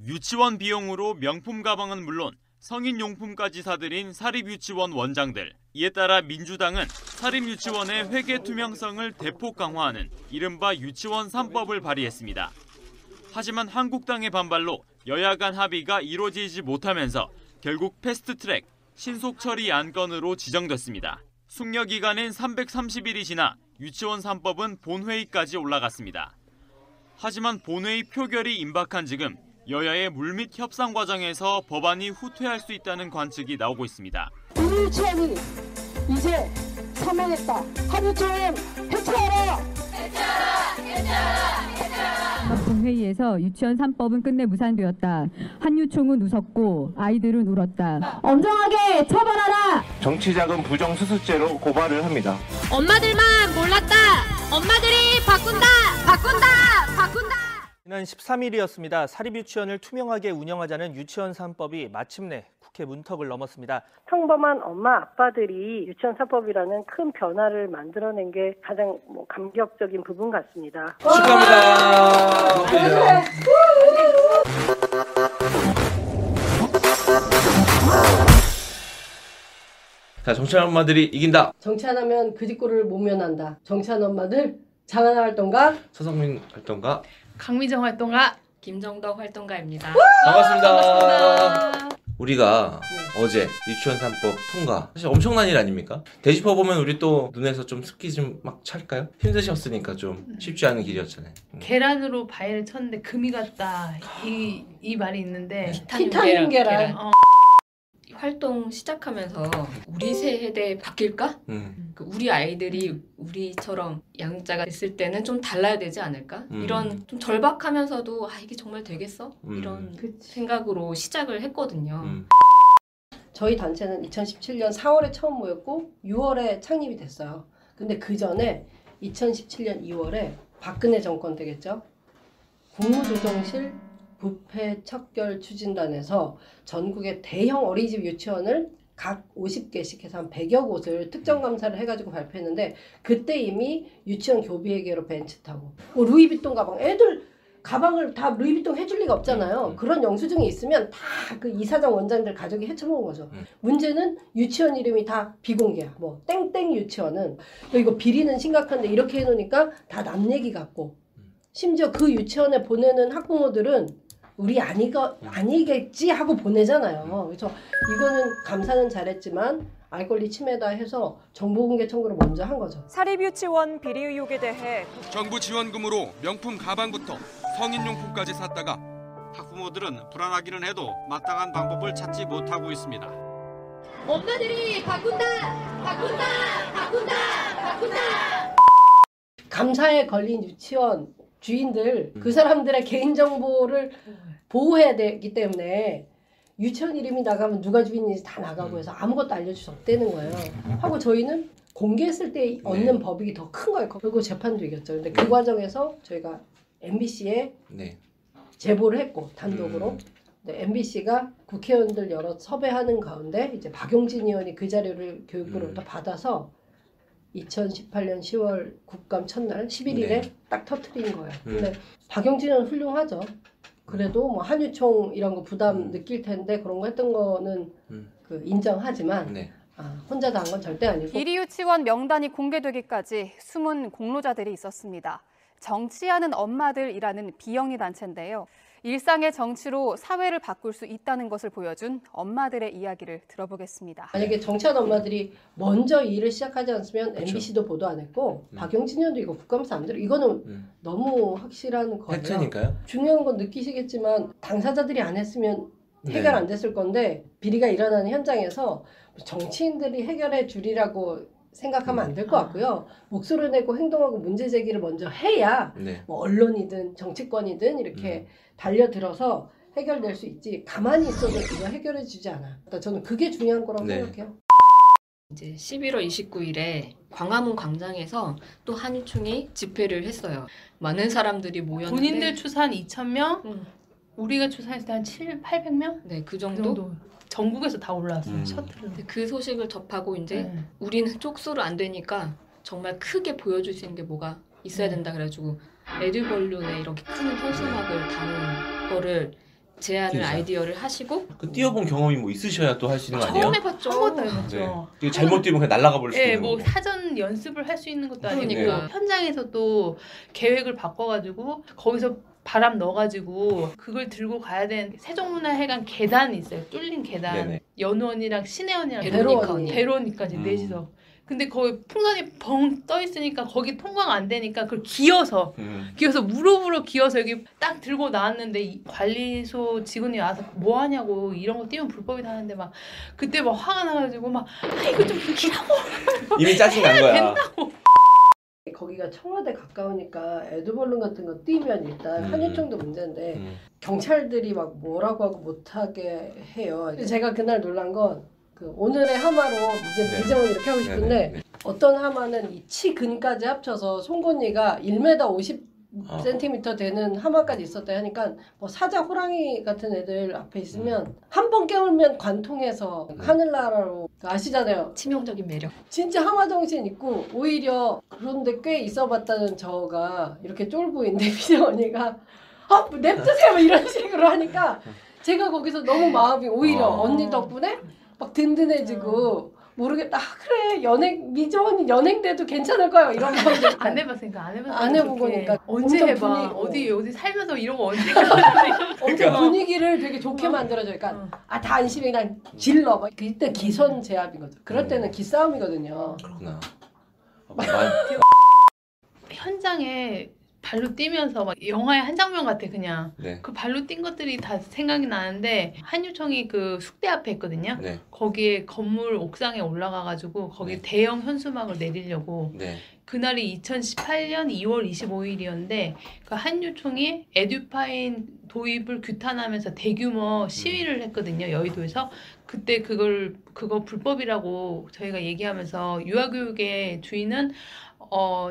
유치원 비용으로 명품 가방은 물론 성인 용품까지 사들인 사립유치원 원장들. 이에 따라 민주당은 사립유치원의 회계 투명성을 대폭 강화하는 이른바 유치원 3법을 발의했습니다. 하지만 한국당의 반발로 여야 간 합의가 이루어지지 못하면서 결국 패스트트랙, 신속 처리 안건으로 지정됐습니다. 숙려 기간은 330일이 지나 유치원 3법은 본회의까지 올라갔습니다. 하지만 본회의 표결이 임박한 지금 여야의 물밑 협상 과정에서 법안이 후퇴할 수 있다는 관측이 나오고 있습니다. 우리 유치원이 이제 사망했다. 한유치원 해체하라! 해체하라! 해체하라! 해체하라! 본회의에서 유치원 3법은 끝내 무산되었다. 한유총은 웃었고 아이들은 울었다. 엄정하게 처벌하라! 정치자금 부정수수죄로 고발을 합니다. 엄마들만 몰랐다! 엄마들이 바꾼다! 바꾼다! 바꾼다! 지난 13일이었습니다. 사립유치원을 투명하게 운영하자는 유치원 3법이 마침내 국회 문턱을 넘었습니다. 평범한 엄마 아빠들이 유치원 3법이라는 큰 변화를 만들어낸 게 가장 감격적인 부분 같습니다. 축하합니다. 자, 정치하는 엄마들이 이긴다. 정치 안 하면 그 뒷골을 못 면한다. 정치하는 엄마들 장하나 활동가, 서성민 활동가, 강미정 활동가, 김정덕 활동가입니다. 반갑습니다. 우리가 어제 유치원 3법 통과, 사실 엄청난 일 아닙니까? 되짚어보면 우리 또 눈에서 좀 습기 좀 막 찰까요? 힘드셨으니까 좀 쉽지 않은 길이었잖아요. 계란으로 바위를 쳤는데 금이 갔다, 이 말이 있는데 티타늄 계란. 활동 시작하면서 우리 세대 바뀔까? 우리 아이들이 우리처럼 양육자가 됐을 때는 좀 달라야 되지 않을까? 이런 좀 절박하면서도 이게 정말 되겠어? 이런 생각으로 시작을 했거든요. 저희 단체는 2017년 4월에 처음 모였고 6월에 창립이 됐어요. 근데 그 전에 2017년 2월에 박근혜 정권 되겠죠? 국무조정실 부패 척결 추진단에서 전국의 대형 어린이집 유치원을 각 50개씩 해서 한 100여 곳을 특정 감사를 해가지고 발표했는데, 그때 이미 유치원 교비회계로 벤치 타고 루이비통 가방, 애들 가방을 다 루이비통 해줄 리가 없잖아요. 그런 영수증이 있으면 다 그 이사장 원장들 가족이 헤쳐먹은 거죠. 문제는 유치원 이름이 다 비공개야. 뭐 땡땡 유치원은 이거 비리는 심각한데 이렇게 해놓으니까 다 남 얘기 같고, 심지어 그 유치원에 보내는 학부모들은 우리 아니겠지 하고 보내잖아요. 그래서 이거는 감사는 잘했지만 알 권리 침해다 해서 정보공개 청구를 먼저 한 거죠. 사립유치원 비리 의혹에 대해 정부 지원금으로 명품 가방부터 성인용품까지 샀다가 학부모들은 불안하기는 해도 마땅한 방법을 찾지 못하고 있습니다. 엄마들이 바꾼다! 바꾼다! 바꾼다! 바꾼다! 감사에 걸린 유치원 주인들, 그 사람들의 개인정보를 보호해야 되기 때문에 유치원 이름이 나가면 누가 주인인지 다 나가고 해서 아무것도 알려줄 수 없다는 거예요. 하고 저희는 공개했을 때 얻는 법익이 더 큰 거예요. 그리고 재판도 이겼죠. 근데 그 과정에서 저희가 MBC에 제보를 했고, 단독으로. MBC가 국회의원들 여러 섭외하는 가운데 이제 박용진 의원이 그 자료를 교육부로부터 받아서 2018년 10월 국감 첫날 11일에 딱 터트린 거예요. 근데 박용진 의원 훌륭하죠. 그래도 뭐 한유총 이런 거 부담 느낄 텐데 그런 거 했던 거는 그 인정하지만 혼자 다 한 건 절대 아니고. 비리 유치원 명단이 공개되기까지 숨은 공로자들이 있었습니다. 정치하는 엄마들이라는 비영리 단체인데요. 일상의 정치로 사회를 바꿀 수 있다는 것을 보여준 엄마들의 이야기를 들어보겠습니다. 만약에 정치하는 엄마들이 먼저 이 일을 시작하지 않았으면 MBC도 보도 안 했고 박용진 의원도 이거 국감에서 안 들어. 이거는 너무 확실한 거예요. 팩트니까요. 중요한 건 느끼시겠지만 당사자들이 안 했으면 해결 안 됐을 건데, 비리가 일어나는 현장에서 정치인들이 해결해 주리라고 생각하면 안 될 것 같고요. 목소리를 내고 행동하고 문제 제기를 먼저 해야 뭐 언론이든 정치권이든 이렇게 달려들어서 해결될 수 있지, 가만히 있어도 이거 해결해 주지 않아. 저는 그게 중요한 거라고 생각해요. 이제 11월 29일에 광화문 광장에서 또 한유총이 집회를 했어요. 많은 사람들이 모였는데 본인들 추산 2,000명, 우리가 추산했을 때 한 800명? 네, 그 정도? 전국에서 다 올라왔어요. 셔틀로. 그 소식을 접하고 이제 우리는 쪽수로 안 되니까 정말 크게 보여줄 수 있는 게 뭐가 있어야 된다 그래가지고 에듀벌룬의 이렇게 큰 현수막을 다룬 거를 제안을 디자인. 아이디어를 하시고 그 뛰어본 경험이 뭐 있으셔야 또 할 수 있는 거 아니에요? 처음 해봤죠. 한 번도 해봤죠. 네. 잘못 뛰면 그냥 날아가 버릴 수도 네, 있는 뭐 거고. 사전 연습을 할 수 있는 것도 아니고 그러니까. 현장에서도 계획을 바꿔가지고 거기서 바람 넣어가지고 그걸 들고 가야 되는 세종문화회관 계단이 있어요. 뚫린 계단. 네네. 연우언니랑 신혜언니랑 베로니까. 넷이서. 근데 거기 풍선이 벙 떠 있으니까 거기 통과가 안 되니까 그걸 기어서 무릎으로 기어서 여기 딱 들고 나왔는데 이 관리소 직원이 와서 뭐 하냐고 이런 거 띄우면 불법이다 하는데 막 그때 막 화가 나가지고 막 이거 좀 비키라고 이미 짜증 난 거야. 된다고. 거기가 청와대 가까우니까 에드벌룬 같은 거 뛰면 일단 한유총도 문제인데 경찰들이 막 뭐라고 하고 못하게 해요. 제가 그날 놀란 건 그 오늘의 하마로 이제 미정을 이렇게 하고 싶은데 어떤 하마는 이 치근까지 합쳐서 송곳니가 1m 50cm 되는 하마까지 있었다 하니까 뭐 사자 호랑이 같은 애들 앞에 있으면 한 번 깨울면 관통해서 하늘나라로 아시잖아요. 치명적인 매력. 진짜 하마 정신 있고 오히려 그런데 꽤 있어봤다는 저가 이렇게 쫄보인데 미정 언니가 아 냅두세요 이런 식으로 하니까 제가 거기서 너무 마음이 오히려 언니 덕분에 막 든든해지고 모르겠다. 아, 그래 미정 언니 연행 때도 괜찮을 거예요 이런 마음이 안 해봤으니까 안 해본 거니까 언제 엄청 해봐. 분위기, 어디 살면서 이런 거 언제 엄청 분위기를 되게 좋게 만들어줘. 그러니까 아 다 안심해 그냥 질러. 막 그때 기선 제압인 거죠. 그럴 때는 기싸움이거든요. 그렇구나. 현장에 발로 뛰면서 막 영화의 한 장면 같아 그냥. 네. 그 발로 뛴 것들이 다 생각이 나는데 한유총이 그 숙대 앞에 있거든요. 네. 거기에 건물 옥상에 올라가가지고 거기 대형 현수막을 내리려고. 네. 그날이 2018년 2월 25일이었는데 그 한유총이 에듀파인 도입을 규탄하면서 대규모 시위를 했거든요. 여의도에서. 그때 그거 불법이라고 저희가 얘기하면서 유아교육의 주인은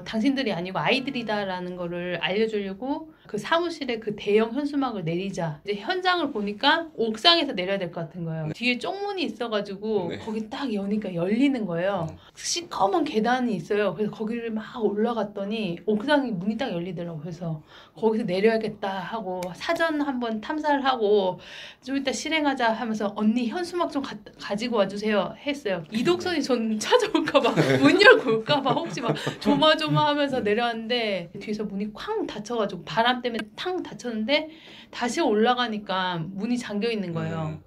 당신들이 아니고 아이들이다라는 거를 알려주려고 그 사무실에 그 대형 현수막을 내리자. 이제 현장을 보니까 옥상에서 내려야 될 것 같은 거예요. 뒤에 쪽문이 있어가지고 거기 딱 여니까 열리는 거예요. 시커먼 계단이 있어요. 그래서 거기를 막 올라갔더니 옥상이 문이 딱 열리더라고요. 그래서 거기서 내려야겠다 하고 사전 한번 탐사를 하고 좀 이따 실행하자 하면서 언니 현수막 좀 가지고 와주세요 했어요. 이독선이 전 찾아올까봐 문 열고 올까봐 혹시 막 조마조마하면서 내려왔는데 뒤에서 문이 쾅 닫혀가지고 바람 때문에 탕 닫혔는데 다시 올라가니까 문이 잠겨 있는 거예요.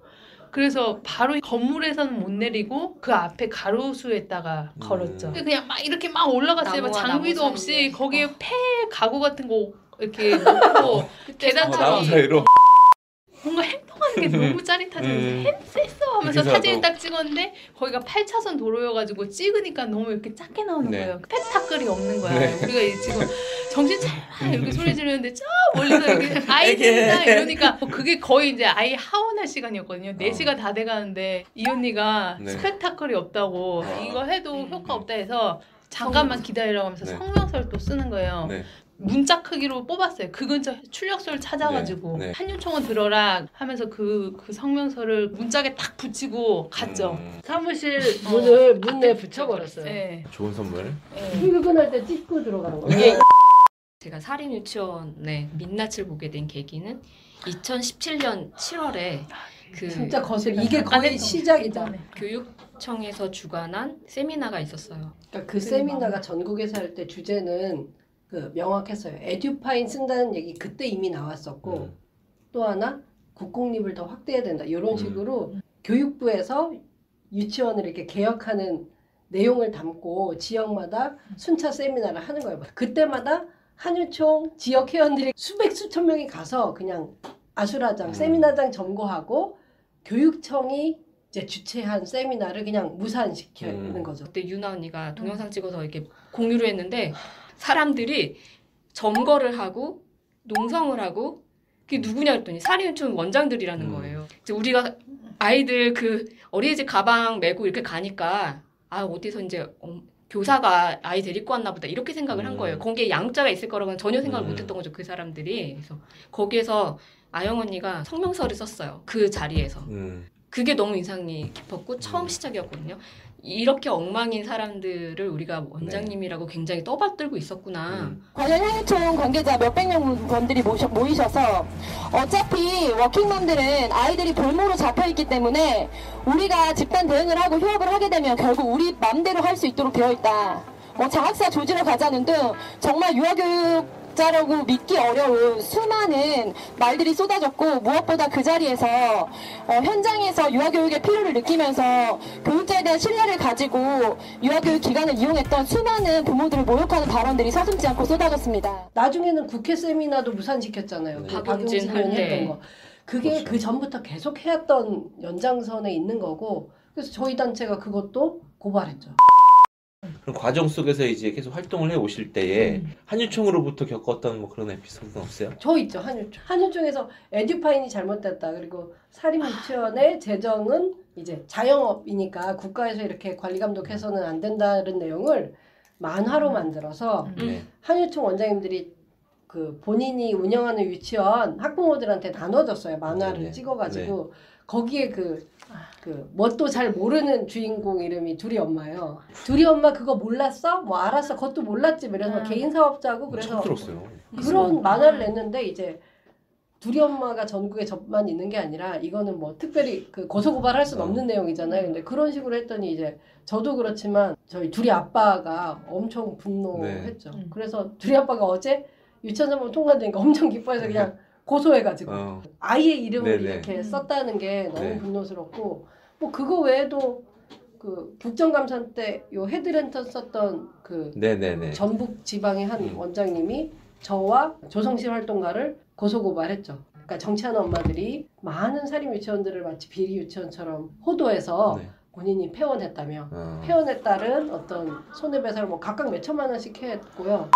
그래서 바로 건물에서는 못 내리고 그 앞에 가로수에다가 걸었죠. 그냥 막 이렇게 막 올라갔어요. 막 장비도 없이 거기에 폐 가구 같은 거 이렇게 놓고 계단처럼 나무 사이로 뭔가 행동하는 게 너무 짜릿하죠. 했어 하면서 사진을 딱 찍었는데 거기가 8차선 도로여가지고 찍으니까 너무 이렇게 작게 나오는 거예요. 스펙타클이 없는 거야. 우리가 지금 정신 차려 이렇게 소리 지르는데 저 멀리서 이렇게 아이들이다 이러니까 그게 거의 이제 아이 하원할 시간이었거든요. 4시가 다 돼가는데 이 언니가 스펙타클이 없다고 이거 해도 효과 없다 해서 잠깐만 기다리라고 하면서 성명서를 또 쓰는 거예요. 문자 크기로 뽑았어요. 그 근처 출력소를 찾아가지고 한유총은 들어라 하면서 그 성명서를 문짝에 딱 붙이고 갔죠. 사무실 문을 문에 붙여버렸어요. 좋은 선물. 출근할 때 찍고 들어가는 거예요. 제가 사립유치원의 민낯을 보게 된 계기는 2017년 7월에 그 진짜 거슬 이게 거의 시작이다. 교육청에서 주관한 세미나가 있었어요. 그러니까 그 세미나가 전국에서 할 때 주제는 명확했어요. 에듀파인 쓴다는 얘기 그때 이미 나왔었고 또 하나 국공립을 더 확대해야 된다. 이런 식으로 교육부에서 유치원을 이렇게 개혁하는 내용을 담고 지역마다 순차 세미나를 하는 거예요. 그때마다 한유총 지역 회원들이 수천 명이 가서 그냥 아수라장, 세미나장 점거하고 교육청이 이제 주최한 세미나를 그냥 무산시키는 거죠. 그때 유나 언니가 동영상 찍어서 이렇게 공유를 했는데 사람들이 점거를 하고 농성을 하고 그게 누구냐 했더니 사립유치원 원장들이라는 거예요. 이제 우리가 아이들 그 어린이집 가방 메고 이렇게 가니까 아 어디서 이제 교사가 아이 데리고 왔나 보다 이렇게 생각을 한 거예요. 거기에 양자가 있을 거라고는 전혀 생각을 못했던 거죠. 그 사람들이. 그래서 거기에서 아영 언니가 성명서를 썼어요. 그 자리에서. 그게 너무 인상이 깊었고 처음 시작이었거든요. 이렇게 엉망인 사람들을 우리가 원장님이라고 굉장히 떠받들고 있었구나. 관련 향유총 관계자 몇백 명분들이 모이셔서 어차피 워킹맘들은 아이들이 볼모로 잡혀있기 때문에 우리가 집단 대응을 하고 휴업을 하게 되면 결국 우리 맘대로 할 수 있도록 되어 있다. 뭐 장학사 조지러 가자는 등 정말 유아교육자라고 믿기 어려운 수많은 말들이 쏟아졌고 무엇보다 그 자리에서 현장에서 유아교육의 필요를 느끼면서 교육자에 대한 신뢰를 가지고 유아교육 기관을 이용했던 수많은 부모들을 모욕하는 발언들이 서슴지 않고 쏟아졌습니다. 나중에는 국회 세미나도 무산시켰잖아요. 박용진 의원이 했던 거. 그게 그 전부터 계속 해왔던 연장선에 있는 거고 그래서 저희 단체가 그것도 고발했죠. 그럼 과정 속에서 이제 계속 활동을 해 오실 때에 한유총으로부터 겪었던 뭐 그런 에피소드는 없어요? 저 있죠. 한유총에서 에듀파인이 잘못됐다. 그리고 사립유치원의 재정은 이제 자영업이니까 국가에서 이렇게 관리 감독해서는 안 된다는 내용을 만화로 만들어서 한유총 원장님들이 그 본인이 운영하는 유치원 학부모들한테 나눠줬어요. 만화를 찍어가지고 거기에 그 뭣도 잘 모르는 주인공 이름이 둘이 엄마예요. 둘이 엄마 그거 몰랐어? 뭐 알았어. 그것도 몰랐지. 그래서 개인 사업자고 그래서 처음 들었어요. 그런 만화를 냈는데 이제 둘이 엄마가 전국에 저만 있는 게 아니라 이거는 뭐 특별히 그 고소고발할 수는 없는 내용이잖아요. 근데 그런 식으로 했더니 이제 저도 그렇지만 저희 둘이 아빠가 엄청 분노했죠. 그래서 둘이 아빠가 어제 유치원사법 통과되니까 엄청 기뻐해서 그냥 고소해가지고 아이의 이름을 이렇게 썼다는 게 너무 분노스럽고 뭐 그거 외에도 그 국정감사 때 요 헤드랜턴 썼던 그 전북 지방의 한 원장님이 저와 조성실 활동가를 고소고발했죠. 그러니까 정치하는 엄마들이 많은 사립 유치원들을 마치 비리 유치원처럼 호도해서 본인이 폐원했다며 폐원에 따른 어떤 손해배상을 뭐 각각 몇 천만 원씩 했고요.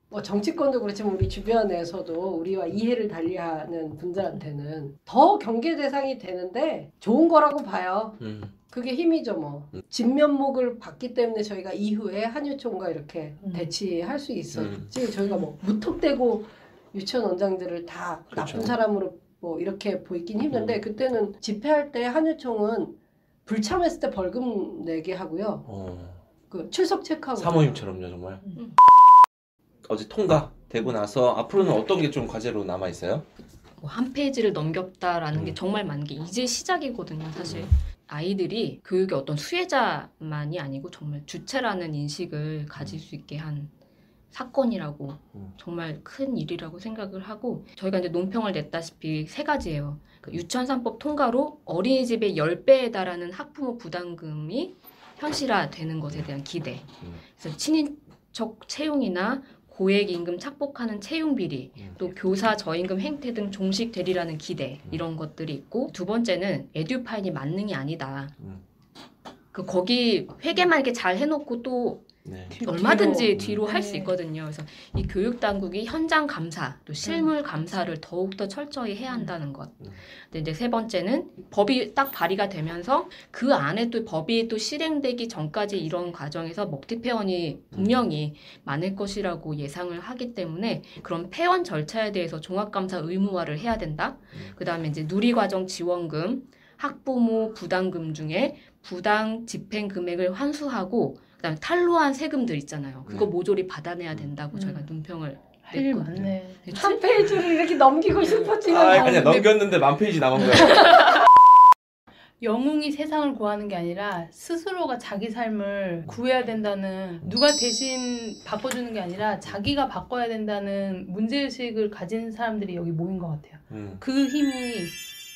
뭐 정치권도 그렇지만 우리 주변에서도 우리와 이해를 달리하는 분들한테는 더 경계 대상이 되는데 좋은 거라고 봐요. 그게 힘이죠 뭐. 진면목을 봤기 때문에 저희가 이후에 한유총과 이렇게 대치할 수 있었지. 저희가 뭐 무턱대고 유치원 원장들을 다 나쁜 사람으로 뭐 이렇게 보이긴 힘든데 그때는 집회할 때 한유총은 불참했을 때 벌금 내게 하고요. 그 출석 체크하고. 사모님처럼요 정말. 어제 통과되고 나서 앞으로는 어떤 게 좀 과제로 남아 있어요? 한 페이지를 넘겼다라는 게 정말 많은 게 이제 시작이거든요, 사실. 아이들이 교육의 어떤 수혜자만이 아니고 정말 주체라는 인식을 가질 수 있게 한 사건이라고 정말 큰 일이라고 생각을 하고 저희가 이제 논평을 냈다시피 3가지예요. 유치원 3법 통과로 어린이집의 10배에 달하는 학부모 부담금이 현실화되는 것에 대한 기대. 그래서 친인척 채용이나 고액 임금 착복하는 채용 비리, 또 교사 저임금 행태 등 종식되리라는 기대 이런 것들이 있고 2번째는 에듀파인이 만능이 아니다. 거기 회계만 이렇게 잘 해놓고 또 얼마든지 뒤로 할 수 있거든요. 그래서 이 교육 당국이 현장 감사, 또 실물 감사를 더욱더 철저히 해야 한다는 것. 근데 이제 3번째는 법이 딱 발의가 되면서 그 안에 또 법이 또 실행되기 전까지 이런 과정에서 먹튀 폐원이 분명히 많을 것이라고 예상을 하기 때문에 그런 폐원 절차에 대해서 종합감사 의무화를 해야 된다. 그다음에 이제 누리과정 지원금, 학부모 부담금 중에 부당 집행 금액을 환수하고 그다음에 탄로한 세금들 있잖아요. 그거 모조리 받아내야 된다고 저희가 논평을 할 일 많네. 한 페이지를 이렇게 넘기고 싶었지만 아니 넘겼는데 10,000페이지 남은 거예요. 영웅이 세상을 구하는 게 아니라 스스로가 자기 삶을 구해야 된다는 누가 대신 바꿔주는 게 아니라 자기가 바꿔야 된다는 문제의식을 가진 사람들이 여기 모인 것 같아요. 그 힘이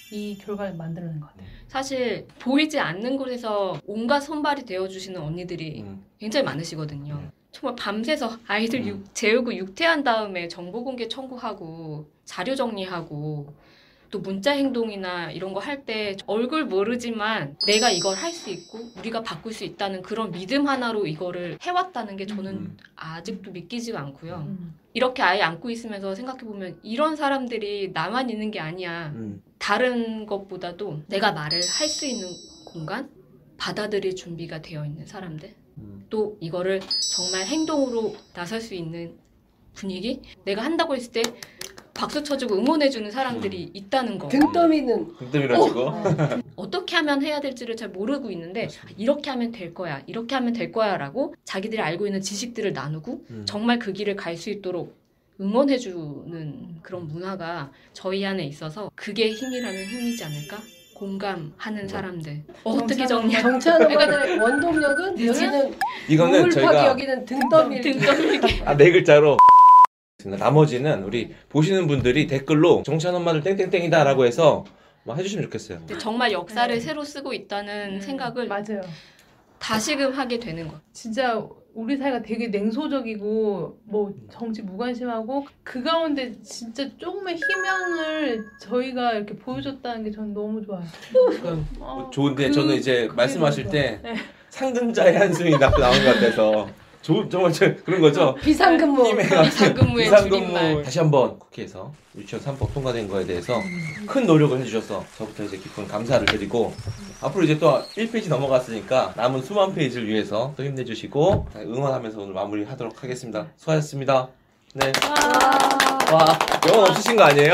이 결과를 만들어낸 것 같아요. 사실 보이지 않는 곳에서 온갖 손발이 되어주시는 언니들이 굉장히 많으시거든요. 정말 밤새서 아이들 재우고 육퇴한 다음에 정보공개 청구하고 자료 정리하고 또 문자 행동이나 이런 거 할 때 얼굴 모르지만 내가 이걸 할 수 있고 우리가 바꿀 수 있다는 그런 믿음 하나로 이거를 해왔다는 게 저는 아직도 믿기지가 않고요. 이렇게 아예 안고 있으면서 생각해보면 이런 사람들이 나만 있는 게 아니야. 다른 것보다도 내가 말을 할 수 있는 공간, 받아들일 준비가 되어 있는 사람들, 또 이거를 정말 행동으로 나설 수 있는 분위기, 내가 한다고 했을 때 박수 쳐주고 응원해주는 사람들이 있다는 거. 등떠미라지고. 어떻게 하면 해야 될지를 잘 모르고 있는데 이렇게 하면 될 거야, 이렇게 하면 될 거야라고 자기들이 알고 있는 지식들을 나누고 정말 그 길을 갈 수 있도록 응원해주는 그런 문화가 저희 안에 있어서 그게 힘이라면 힘이지 않을까? 공감하는 사람들. 어떻게 정리해? 정치하는 엄마들의 원동력은 여기는 이거는 우울하게 저희가 여기는 등떠밀기. 네 글자로. 나머지는 우리 보시는 분들이 댓글로 정치하는 엄마들 땡땡땡이다라고 해서 해주시면 좋겠어요. 정말 역사를 새로 쓰고 있다는 생각을 맞아요. 다시금 하게 되는 것. 진짜 우리 사회가 되게 냉소적이고 뭐 정치 무관심하고 그 가운데 진짜 조금의 희망을 저희가 이렇게 보여줬다는 게 저는 너무 좋아요. 좋은데 저는 이제 말씀하실 좋아. 때 네. 상등자의 한숨이 나온 것 같아서 정말 그런 거죠. 비상근무. 비상근무의 줄임말. 다시 한번 국회에서 유치원 3법 통과된 거에 대해서 큰 노력을 해주셔서 저부터 이제 깊은 감사를 드리고 앞으로 이제 또 1페이지 넘어갔으니까 남은 수만 페이지를 위해서 또 힘내주시고 응원하면서 오늘 마무리하도록 하겠습니다. 수고하셨습니다. 네. 와, 영혼 없으신 거 아니에요?